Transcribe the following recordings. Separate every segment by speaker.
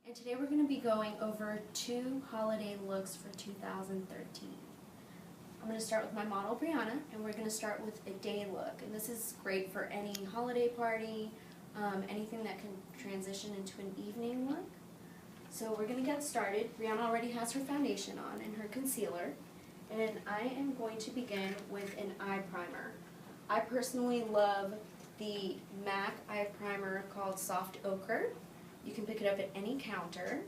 Speaker 1: And today we're going to be going over 2 holiday looks for 2013. I'm going to start with my model Brianna, and we're going to start with a day look. And this is great for any holiday party, anything that can transition into an evening look. So we're going to get started. Brianna already has her foundation on and her concealer, and I am going to begin with an eye primer. I personally love the MAC eye primer called Soft Ochre. You can pick it up at any counter.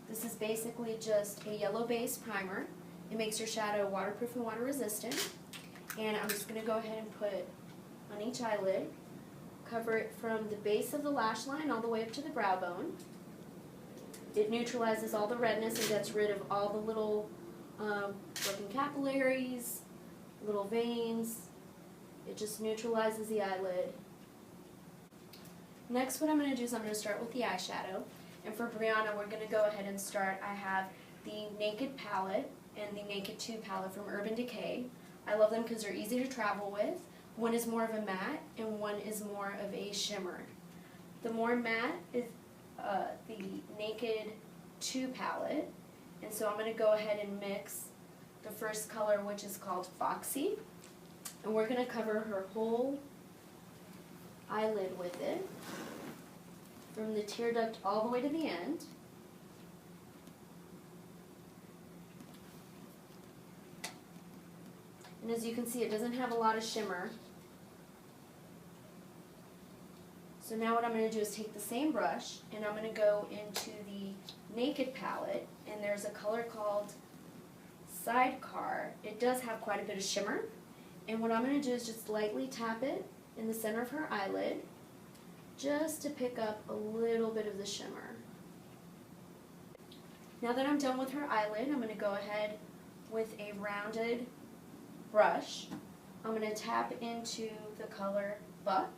Speaker 1: This is basically just a yellow-based primer. It makes your shadow waterproof and water resistant. And I'm just going to go ahead and put on each eyelid, cover it from the base of the lash line all the way up to the brow bone. It neutralizes all the redness and gets rid of all the little broken capillaries, little veins. It just neutralizes the eyelid. Next, what I'm going to do is I'm going to start with the eyeshadow. And for Brianna, we're going to go ahead and start. I have the Naked palette and the Naked 2 palette from Urban Decay. I love them because they're easy to travel with. One is more of a matte and one is more of a shimmer. The more matte is the Naked 2 palette. And so I'm going to go ahead and mix the first color, which is called Foxy. And we're going to cover her whole eyelid with it, from the tear duct all the way to the end. And as you can see, it doesn't have a lot of shimmer. So now what I'm going to do is take the same brush and I'm going to go into the Naked palette, and there's a color called Sidecar. It does have quite a bit of shimmer, and what I'm going to do is just lightly tap it in the center of her eyelid, just to pick up a little bit of the shimmer. Now that I'm done with her eyelid, I'm going to go ahead with a rounded brush. I'm going to tap into the color Buck,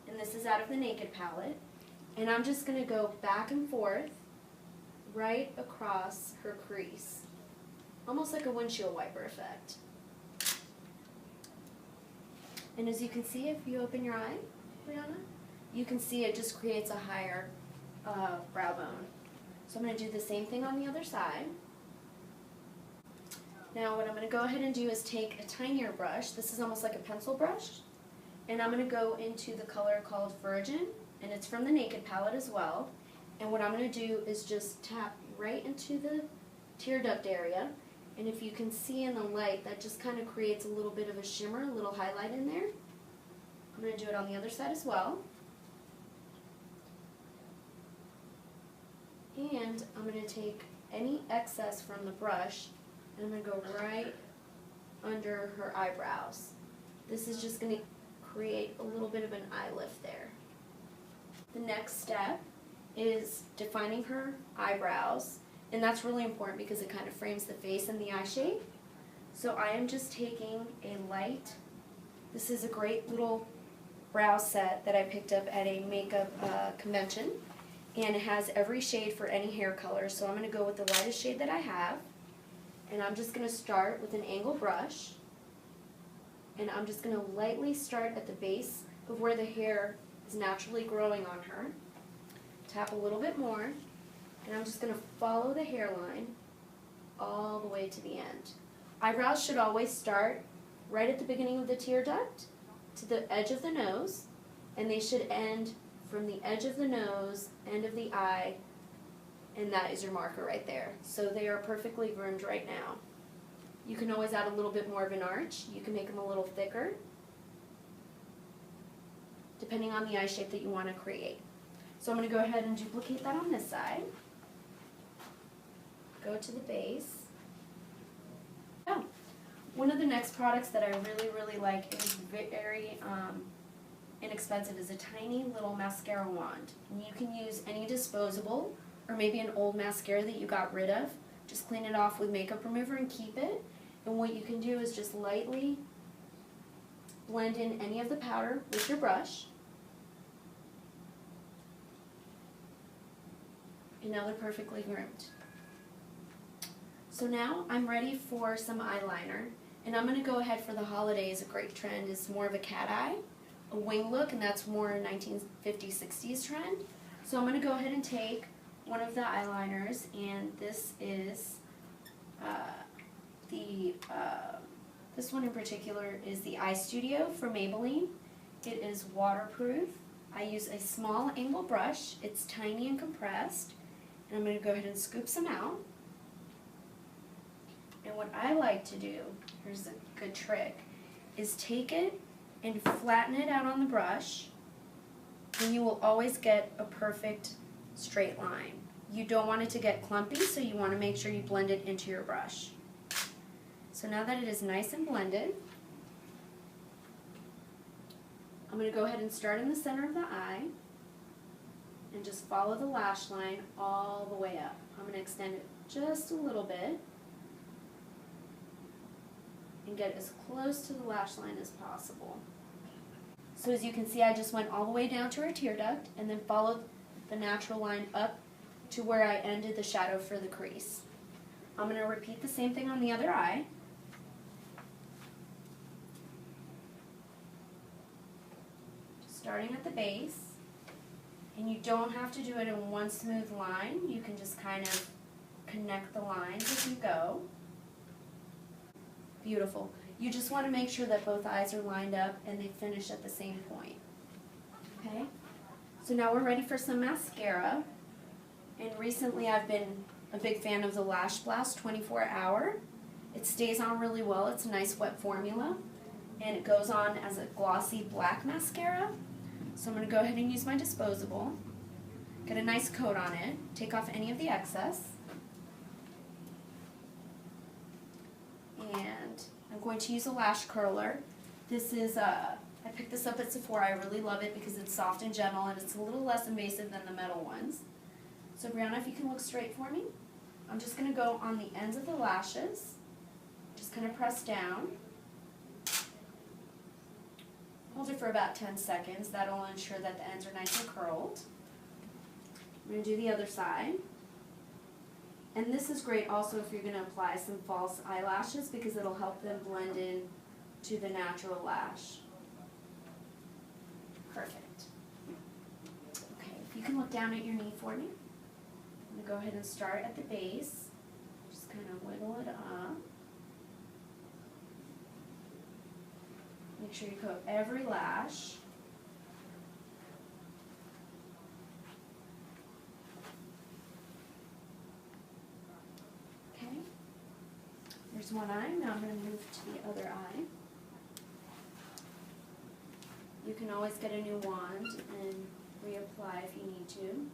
Speaker 1: and this is out of the Naked palette, and I'm just going to go back and forth right across her crease, almost like a windshield wiper effect. And as you can see, if you open your eye, Brianna, you can see it just creates a higher brow bone. So I'm going to do the same thing on the other side. Now what I'm going to go ahead and do is take a tinier brush. This is almost like a pencil brush. And I'm going to go into the color called Virgin, and it's from the Naked palette as well. And what I'm going to do is just tap right into the tear duct area. And if you can see in the light, that just kind of creates a little bit of a shimmer, a little highlight in there. I'm going to do it on the other side as well. And I'm going to take any excess from the brush and I'm going to go right under her eyebrows. This is just going to create a little bit of an eye lift there. The next step is defining her eyebrows. And that's really important because it kind of frames the face and the eye shape. So I am just taking a light, this is a great little brow set that I picked up at a makeup convention. And it has every shade for any hair color. So I'm going to go with the lightest shade that I have. And I'm just going to start with an angle brush. And I'm just going to lightly start at the base of where the hair is naturally growing on her. Tap a little bit more. And I'm just going to follow the hairline all the way to the end. Eyebrows should always start right at the beginning of the tear duct to the edge of the nose, and they should end from the edge of the nose, end of the eye, and that is your marker right there. So they are perfectly groomed right now. You can always add a little bit more of an arch. You can make them a little thicker, depending on the eye shape that you want to create. So I'm going to go ahead and duplicate that on this side. Go to the base. Oh, one of the next products that I really like is very inexpensive is a tiny little mascara wand. And you can use any disposable or maybe an old mascara that you got rid of. Just clean it off with makeup remover and keep it. And what you can do is just lightly blend in any of the powder with your brush. And now they're perfectly groomed. So now I'm ready for some eyeliner, and I'm going to go ahead for the holidays. A great trend is more of a cat eye, a wing look, and that's more a 1950s, 60s trend. So I'm going to go ahead and take one of the eyeliners, and this is this one in particular is the Eye Studio from Maybelline. It is waterproof. I use a small angle brush. It's tiny and compressed. And I'm going to go ahead and scoop some out. And what I like to do, here's a good trick, is take it and flatten it out on the brush, and you will always get a perfect straight line. You don't want it to get clumpy, so you want to make sure you blend it into your brush. So now that it is nice and blended, I'm going to go ahead and start in the center of the eye and just follow the lash line all the way up. I'm going to extend it just a little bit and get as close to the lash line as possible. So as you can see, I just went all the way down to her tear duct and then followed the natural line up to where I ended the shadow for the crease. I'm going to repeat the same thing on the other eye. Starting at the base, and you don't have to do it in one smooth line. You can just kind of connect the lines as you go. Beautiful. You just want to make sure that both eyes are lined up and they finish at the same point. Okay? So now we're ready for some mascara. And recently I've been a big fan of the Lash Blast 24 Hour. It stays on really well. It's a nice wet formula. And it goes on as a glossy black mascara. So I'm going to go ahead and use my disposable. Get a nice coat on it. Take off any of the excess. And I'm going to use a lash curler. This is, I picked this up at Sephora. I really love it because it's soft and gentle and it's a little less invasive than the metal ones. So Brianna, if you can look straight for me. I'm just going to go on the ends of the lashes. Just kind of press down. Hold it for about 10 seconds. That'll ensure that the ends are nice and curled. I'm going to do the other side. And this is great also if you're going to apply some false eyelashes because it'll help them blend in to the natural lash. Perfect. Okay, if you can look down at your knee for me. I'm going to go ahead and start at the base. Just kind of wiggle it up. Make sure you coat every lash. Okay. There's one eye. Now I'm going to move to the other eye. You can always get a new wand and reapply if you need to.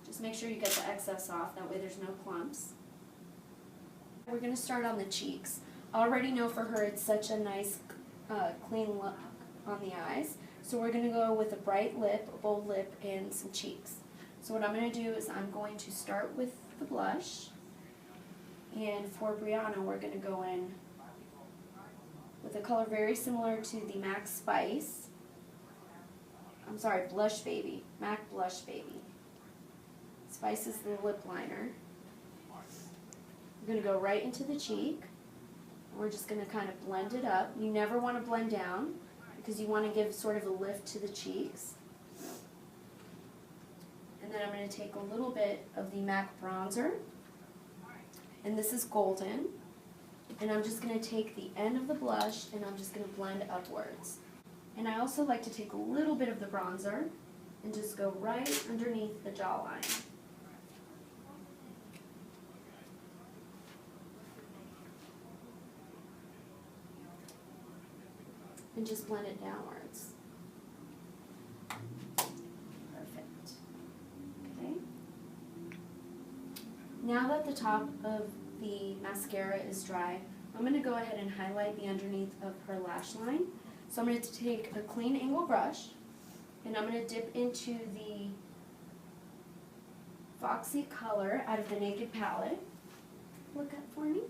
Speaker 1: Just make sure you get the excess off. That way there's no clumps. We're going to start on the cheeks. I already know for her it's such a nice clean look on the eyes. So we're going to go with a bright lip, a bold lip, and some cheeks. So what I'm going to do is I'm going to start with the blush. And for Brianna, we're going to go in with a color very similar to the MAC Spice. I'm sorry, Blush Baby. MAC Blush Baby. Spice is the lip liner. We're going to go right into the cheek. We're just going to kind of blend it up. You never want to blend down because you want to give sort of a lift to the cheeks. And then I'm going to take a little bit of the MAC bronzer. And this is golden. And I'm just going to take the end of the blush and I'm just going to blend upwards. And I also like to take a little bit of the bronzer and just go right underneath the jawline. And just blend it downwards. Perfect. Okay. Now that the top of the mascara is dry, I'm going to go ahead and highlight the underneath of her lash line. So I'm going to take a clean angle brush and I'm going to dip into the Foxy color out of the Naked palette. Look up for me.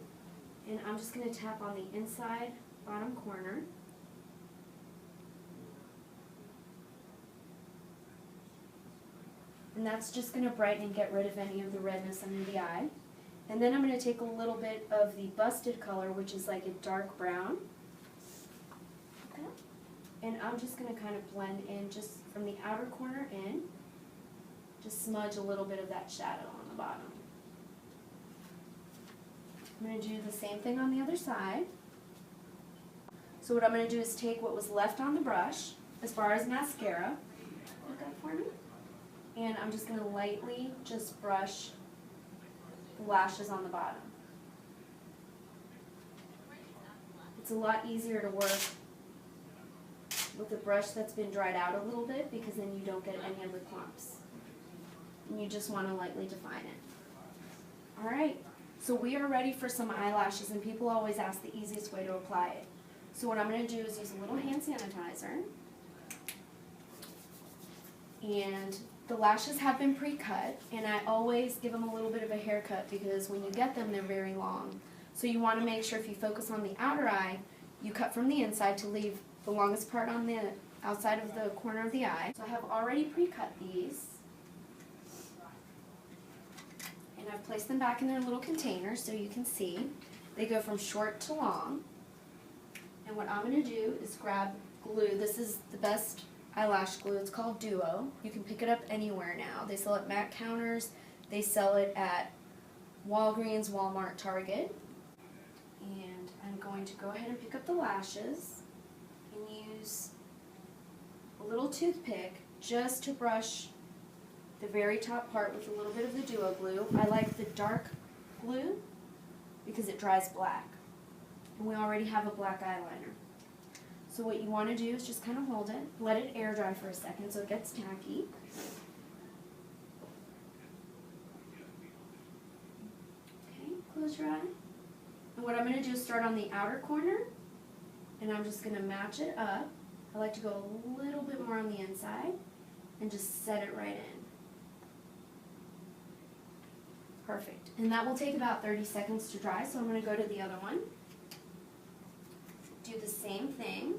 Speaker 1: And I'm just going to tap on the inside bottom corner. And that's just going to brighten and get rid of any of the redness under the eye. And then I'm going to take a little bit of the Busted color, which is like a dark brown. Okay. And I'm just going to kind of blend in just from the outer corner in. just smudge a little bit of that shadow on the bottom. I'm going to do the same thing on the other side. So what I'm going to do is take what was left on the brush, as far as mascara, look up for me, and I'm just going to lightly just brush the lashes on the bottom. It's a lot easier to work with a brush that's been dried out a little bit because then you don't get any of the clumps. And you just want to lightly define it. Alright, so we are ready for some eyelashes, and people always ask the easiest way to apply it. So what I'm going to do is use a little hand sanitizer. And the lashes have been pre-cut, and I always give them a little bit of a haircut because when you get them, they're very long. So you want to make sure if you focus on the outer eye, you cut from the inside to leave the longest part on the outside of the corner of the eye. So I have already pre-cut these. And I've placed them back in their little containers so you can see. They go from short to long. And what I'm going to do is grab glue. This is the best eyelash glue. It's called Duo. You can pick it up anywhere now. They sell it at Mac counters. They sell it at Walgreens, Walmart, Target. And I'm going to go ahead and pick up the lashes and use a little toothpick just to brush the very top part with a little bit of the Duo glue. I like the dark glue because it dries black. And we already have a black eyeliner. So what you want to do is just kind of hold it, let it air dry for a second so it gets tacky. Okay, close your eye. And what I'm going to do is start on the outer corner, and I'm just going to match it up. I like to go a little bit more on the inside and just set it right in. Perfect. And that will take about 30 seconds to dry, so I'm going to go to the other one. Do the same thing.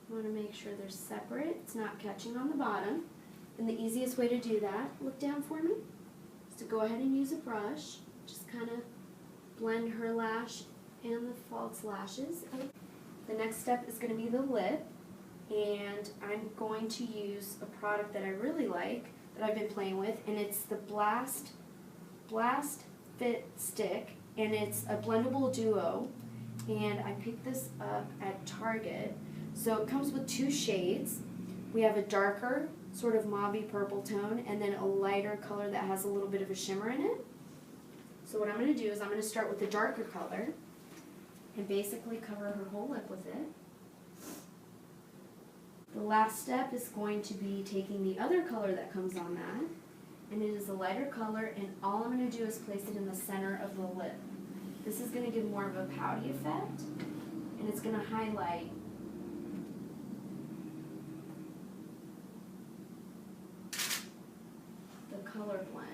Speaker 1: You want to make sure they're separate. It's not catching on the bottom. And the easiest way to do that, look down for me, is to go ahead and use a brush. Just kind of blend her lash and the false lashes. The next step is going to be the lip. And I'm going to use a product that I really like, that I've been playing with, and it's the Blast Fit Stick, and it's a blendable duo. And I picked this up at Target. So it comes with two shades. We have a darker, sort of mauvey purple tone, and then a lighter color that has a little bit of a shimmer in it. So what I'm going to do is I'm going to start with the darker color and basically cover her whole lip with it. The last step is going to be taking the other color that comes on that, and it is a lighter color, and all I'm going to do is place it in the center of the lip. This is going to give more of a pouty effect, and it's going to highlight the color blend.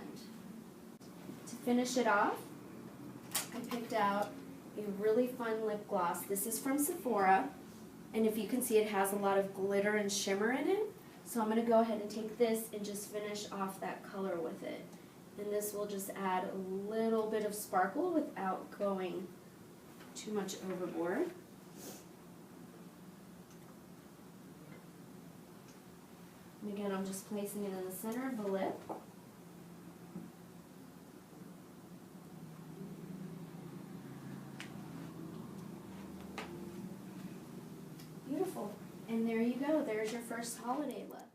Speaker 1: To finish it off, I picked out a really fun lip gloss. This is from Sephora, and if you can see, it has a lot of glitter and shimmer in it. So I'm going to go ahead and take this and just finish off that color with it. And this will just add a little bit of sparkle without going too much overboard. And again, I'm just placing it in the center of the lip. Beautiful. And there you go. There's your first holiday look.